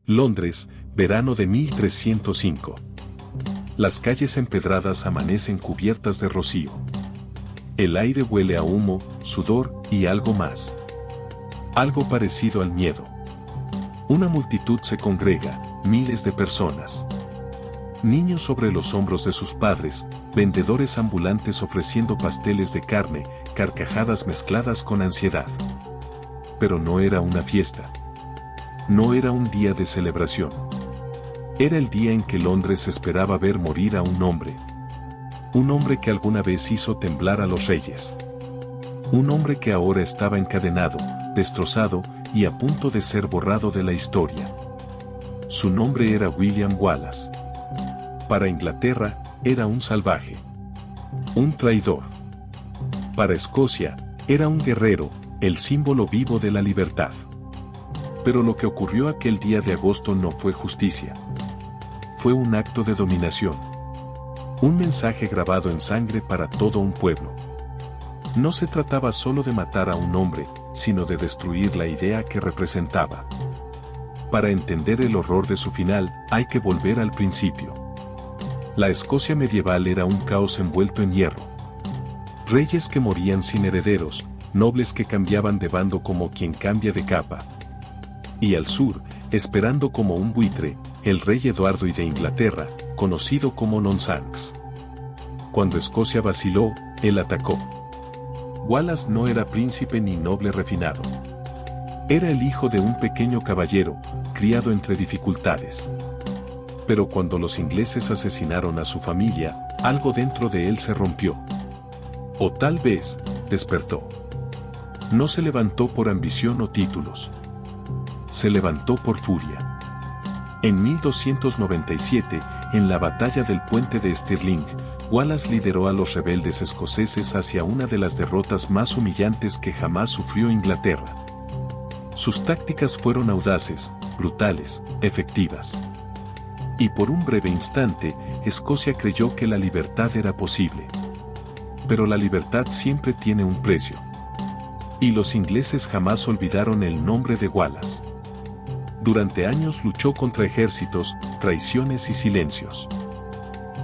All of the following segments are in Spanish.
Londres, verano de 1305. Las calles empedradas amanecen cubiertas de rocío. El aire huele a humo, sudor y algo más. Algo parecido al miedo. Una multitud se congrega, miles de personas. Niños sobre los hombros de sus padres, vendedores ambulantes ofreciendo pasteles de carne, carcajadas mezcladas con ansiedad. Pero no era una fiesta. No era un día de celebración. Era el día en que Londres esperaba ver morir a un hombre. Un hombre que alguna vez hizo temblar a los reyes. Un hombre que ahora estaba encadenado, destrozado y a punto de ser borrado de la historia. Su nombre era William Wallace. Para Inglaterra, era un salvaje. Un traidor. Para Escocia, era un guerrero, el símbolo vivo de la libertad. Pero lo que ocurrió aquel día de agosto no fue justicia. Fue un acto de dominación. Un mensaje grabado en sangre para todo un pueblo. No se trataba solo de matar a un hombre, sino de destruir la idea que representaba. Para entender el horror de su final, hay que volver al principio. La Escocia medieval era un caos envuelto en hierro. Reyes que morían sin herederos, nobles que cambiaban de bando como quien cambia de capa. Y al sur, esperando como un buitre, el rey Eduardo I de Inglaterra, conocido como Nonsanks. Cuando Escocia vaciló, él atacó. Wallace no era príncipe ni noble refinado. Era el hijo de un pequeño caballero, criado entre dificultades. Pero cuando los ingleses asesinaron a su familia, algo dentro de él se rompió. O tal vez, despertó. No se levantó por ambición o títulos. Se levantó por furia. En 1297, en la batalla del puente de Stirling, Wallace lideró a los rebeldes escoceses hacia una de las derrotas más humillantes que jamás sufrió Inglaterra. Sus tácticas fueron audaces, brutales, efectivas. Y por un breve instante, Escocia creyó que la libertad era posible. Pero la libertad siempre tiene un precio. Y los ingleses jamás olvidaron el nombre de Wallace. Durante años luchó contra ejércitos, traiciones y silencios.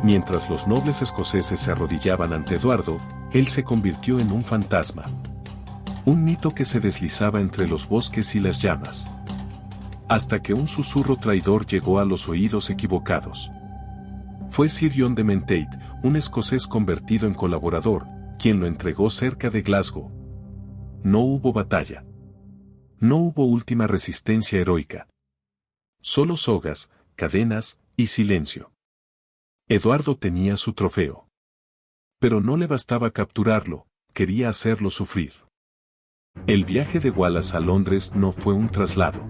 Mientras los nobles escoceses se arrodillaban ante Eduardo, él se convirtió en un fantasma. Un mito que se deslizaba entre los bosques y las llamas. Hasta que un susurro traidor llegó a los oídos equivocados. Fue Sir John de Menteith, un escocés convertido en colaborador, quien lo entregó cerca de Glasgow. No hubo batalla. No hubo última resistencia heroica. Solo sogas, cadenas y silencio. Eduardo tenía su trofeo. Pero no le bastaba capturarlo, quería hacerlo sufrir. El viaje de Wallace a Londres no fue un traslado.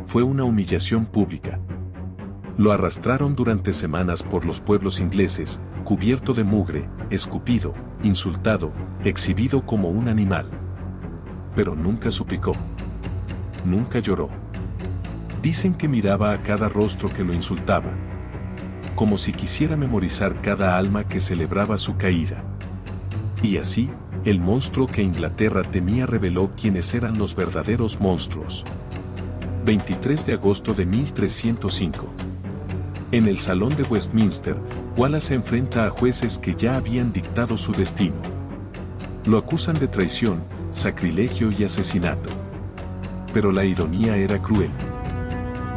Fue una humillación pública. Lo arrastraron durante semanas por los pueblos ingleses, cubierto de mugre, escupido, insultado, exhibido como un animal. Pero nunca suplicó. Nunca lloró. Dicen que miraba a cada rostro que lo insultaba. Como si quisiera memorizar cada alma que celebraba su caída. Y así, el monstruo que Inglaterra temía reveló quiénes eran los verdaderos monstruos. 23 de agosto de 1305. En el Salón de Westminster, Wallace se enfrenta a jueces que ya habían dictado su destino. Lo acusan de traición, sacrilegio y asesinato. Pero la ironía era cruel.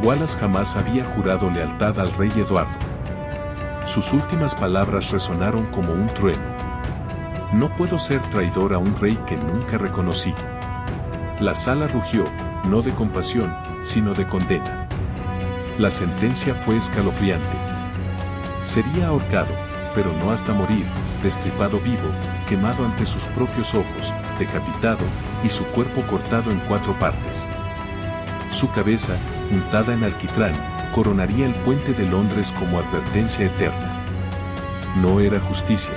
Wallace jamás había jurado lealtad al rey Eduardo. Sus últimas palabras resonaron como un trueno. No puedo ser traidor a un rey que nunca reconocí. La sala rugió, no de compasión, sino de condena. La sentencia fue escalofriante. Sería ahorcado, pero no hasta morir, destripado vivo, quemado ante sus propios ojos, decapitado, y su cuerpo cortado en 4 partes. Su cabeza, untada en alquitrán, coronaría el puente de Londres como advertencia eterna. No era justicia.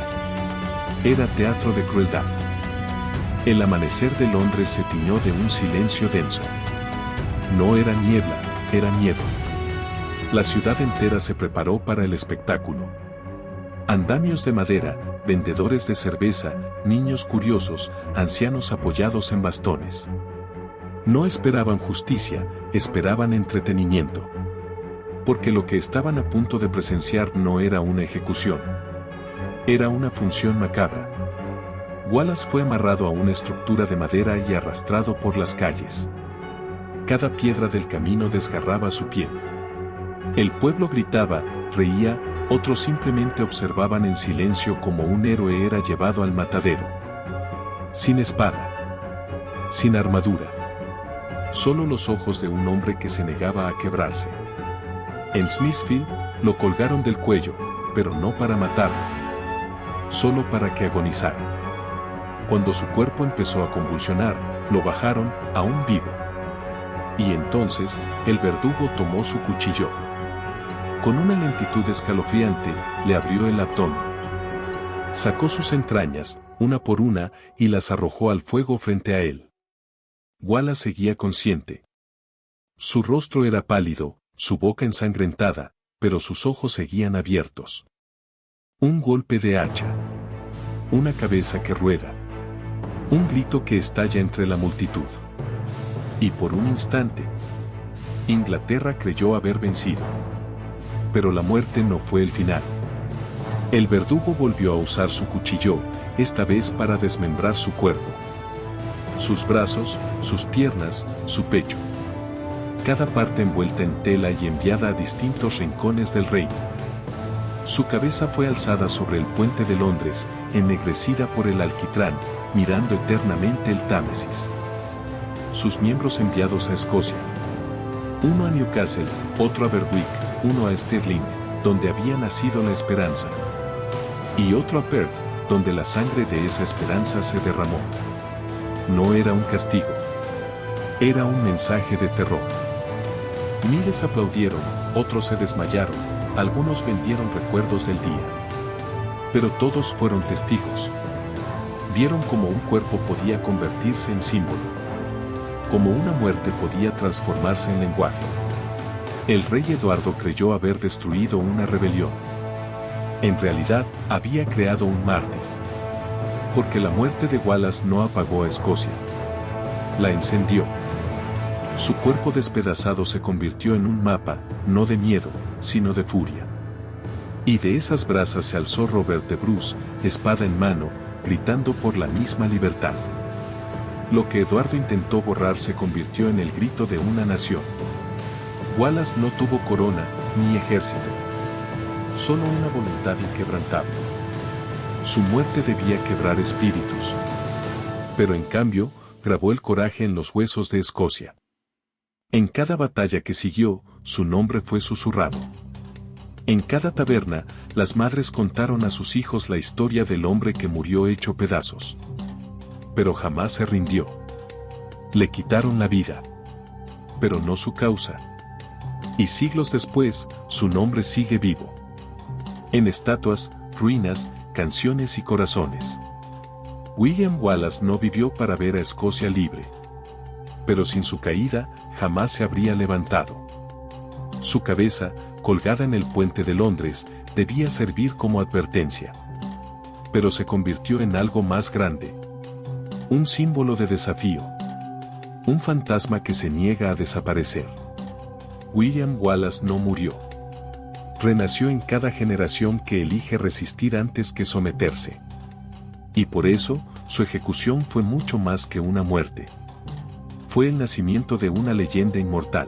Era teatro de crueldad. El amanecer de Londres se tiñó de un silencio denso. No era niebla, era miedo. La ciudad entera se preparó para el espectáculo. Andamios de madera, vendedores de cerveza, niños curiosos, ancianos apoyados en bastones. No esperaban justicia, esperaban entretenimiento. Porque lo que estaban a punto de presenciar no era una ejecución. Era una función macabra. Wallace fue amarrado a una estructura de madera y arrastrado por las calles. Cada piedra del camino desgarraba su piel. El pueblo gritaba, reía, otros simplemente observaban en silencio como un héroe era llevado al matadero. Sin espada. Sin armadura. Solo los ojos de un hombre que se negaba a quebrarse. En Smithfield, lo colgaron del cuello, pero no para matarlo. Solo para que agonizara. Cuando su cuerpo empezó a convulsionar, lo bajaron, aún vivo. Y entonces, el verdugo tomó su cuchillo. Con una lentitud escalofriante, le abrió el abdomen. Sacó sus entrañas, una por una, y las arrojó al fuego frente a él. Wallace seguía consciente. Su rostro era pálido, su boca ensangrentada, pero sus ojos seguían abiertos. Un golpe de hacha. Una cabeza que rueda. Un grito que estalla entre la multitud. Y por un instante, Inglaterra creyó haber vencido. Pero la muerte no fue el final. El verdugo volvió a usar su cuchillo, esta vez para desmembrar su cuerpo. Sus brazos, sus piernas, su pecho. Cada parte envuelta en tela y enviada a distintos rincones del reino. Su cabeza fue alzada sobre el puente de Londres, ennegrecida por el alquitrán, mirando eternamente el Támesis. Sus miembros enviados a Escocia. Uno a Newcastle, otro a Berwick, uno a Stirling, donde había nacido la esperanza. Y otro a Perth, donde la sangre de esa esperanza se derramó. No era un castigo. Era un mensaje de terror. Miles aplaudieron, otros se desmayaron, algunos vendieron recuerdos del día. Pero todos fueron testigos. Vieron cómo un cuerpo podía convertirse en símbolo. Cómo una muerte podía transformarse en lenguaje. El rey Eduardo creyó haber destruido una rebelión. En realidad, había creado un mártir. Porque la muerte de Wallace no apagó a Escocia. La encendió. Su cuerpo despedazado se convirtió en un mapa, no de miedo, sino de furia. Y de esas brasas se alzó Robert de Bruce, espada en mano, gritando por la misma libertad. Lo que Eduardo intentó borrar se convirtió en el grito de una nación. Wallace no tuvo corona, ni ejército. Solo una voluntad inquebrantable. Su muerte debía quebrar espíritus. Pero en cambio, grabó el coraje en los huesos de Escocia. En cada batalla que siguió, su nombre fue susurrado. En cada taberna, las madres contaron a sus hijos la historia del hombre que murió hecho pedazos. Pero jamás se rindió. Le quitaron la vida. Pero no su causa. Y siglos después, su nombre sigue vivo. En estatuas, ruinas, canciones y corazones. William Wallace no vivió para ver a Escocia libre. Pero sin su caída, jamás se habría levantado. Su cabeza, colgada en el puente de Londres, debía servir como advertencia. Pero se convirtió en algo más grande. Un símbolo de desafío. Un fantasma que se niega a desaparecer. William Wallace no murió. Renació en cada generación que elige resistir antes que someterse. Y por eso, su ejecución fue mucho más que una muerte. Fue el nacimiento de una leyenda inmortal.